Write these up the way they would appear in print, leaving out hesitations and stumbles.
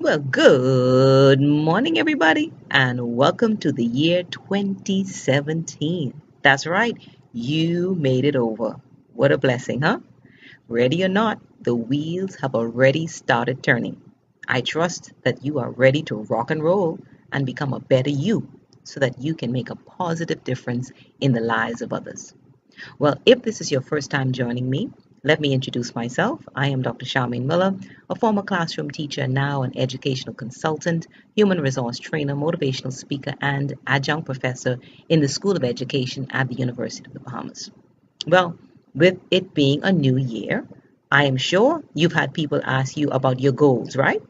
Well, good morning, everybody, and welcome to the year 2017. That's right, you made it over. What a blessing, huh? Ready or not, the wheels have already started turning. I trust that you are ready to rock and roll and become a better you so that you can make a positive difference in the lives of others. Well, if this is your first time joining me, let me introduce myself. I am Dr. Charmaine Miller, a former classroom teacher, now an educational consultant, human resource trainer, motivational speaker, and adjunct professor in the School of Education at the University of the Bahamas. Well, with it being a new year, I am sure you've had people ask you about your goals, right?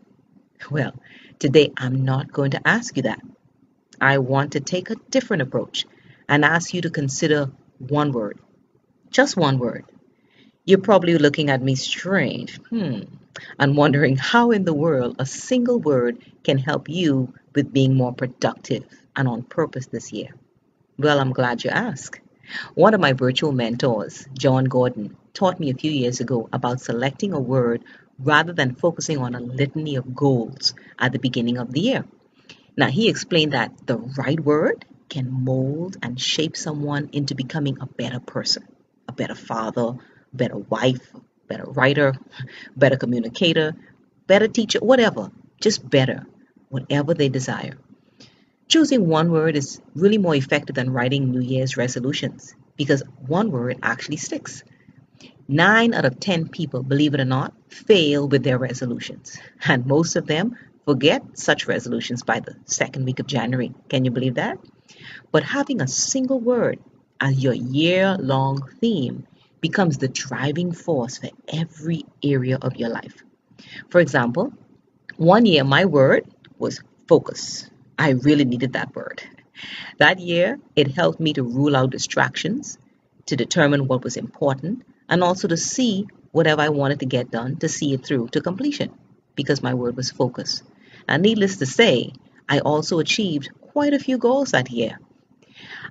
Well, today I'm not going to ask you that. I want to take a different approach and ask you to consider one word, just one word. You're probably looking at me strange, and wondering how in the world a single word can help you with being more productive and on purpose this year. Well, I'm glad you asked. One of my virtual mentors, John Gordon, taught me a few years ago about selecting a word rather than focusing on a litany of goals at the beginning of the year. Now, he explained that the right word can mold and shape someone into becoming a better person, a better father, better wife, better writer, better communicator, better teacher, whatever, just better, whatever they desire. Choosing one word is really more effective than writing New Year's resolutions because one word actually sticks. 9 out of 10 people, believe it or not, fail with their resolutions. And most of them forget such resolutions by the second week of January. Can you believe that? But having a single word as your year long theme becomes the driving force for every area of your life. For example, one year my word was focus. I really needed that word. That year, it helped me to rule out distractions, to determine what was important, and also to see whatever I wanted to get done, to see it through to completion, because my word was focus. And needless to say, I also achieved quite a few goals that year.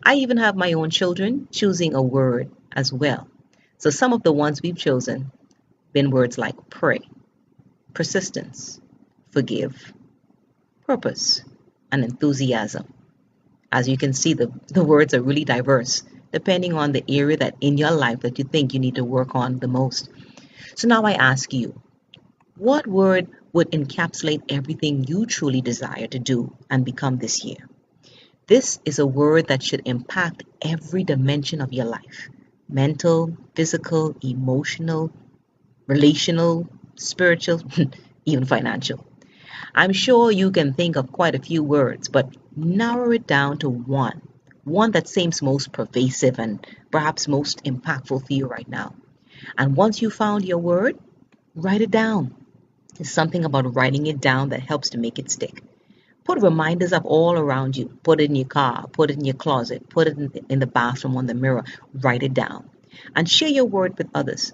I even have my own children choosing a word as well. So some of the ones we've chosen been words like pray, persistence, forgive, purpose, and enthusiasm. As you can see, the words are really diverse, depending on the area that in your life that you think you need to work on the most. So now I ask you, what word would encapsulate everything you truly desire to do and become this year? This is a word that should impact every dimension of your life: mental, physical, emotional, relational, spiritual, even financial. I'm sure you can think of quite a few words, but narrow it down to one that seems most pervasive and perhaps most impactful for you right now. And once you found your word, write it down. There's something about writing it down that helps to make it stick. Put reminders up all around you. Put it in your car, put it in your closet, put it in the bathroom on the mirror. Write it down and share your word with others.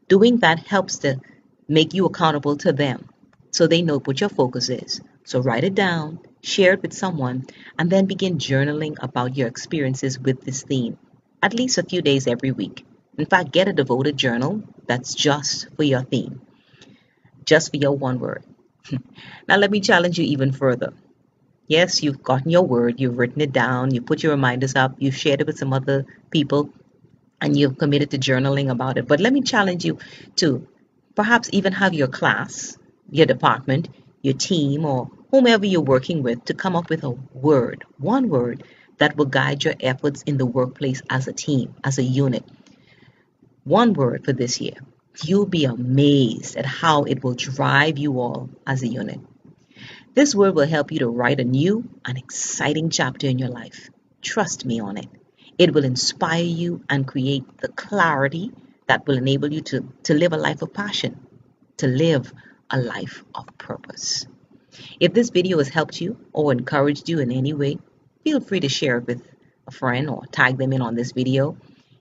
Doing that helps to make you accountable to them so they know what your focus is. So write it down, share it with someone, and then begin journaling about your experiences with this theme, at least a few days every week. In fact, get a devoted journal that's just for your theme, just for your one word. Now, let me challenge you even further. Yes, you've gotten your word, you've written it down, you put your reminders up, you've shared it with some other people, and you've committed to journaling about it. But let me challenge you to perhaps even have your class, your department, your team, or whomever you're working with to come up with a word, one word that will guide your efforts in the workplace as a team, as a unit. One word for this year. You'll be amazed at how it will drive you all as a unit. This word will help you to write a new and exciting chapter in your life. Trust me on it. It will inspire you and create the clarity that will enable you to live a life of passion, to live a life of purpose. If this video has helped you or encouraged you in any way, feel free to share it with a friend or tag them in on this video.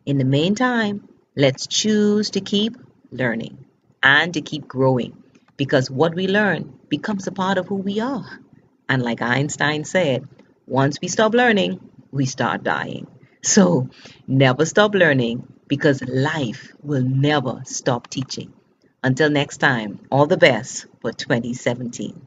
In the meantime, let's choose to keep learning and to keep growing because what we learn becomes a part of who we are. And like Einstein said, once we stop learning, we start dying. So never stop learning because life will never stop teaching. Until next time, all the best for 2017.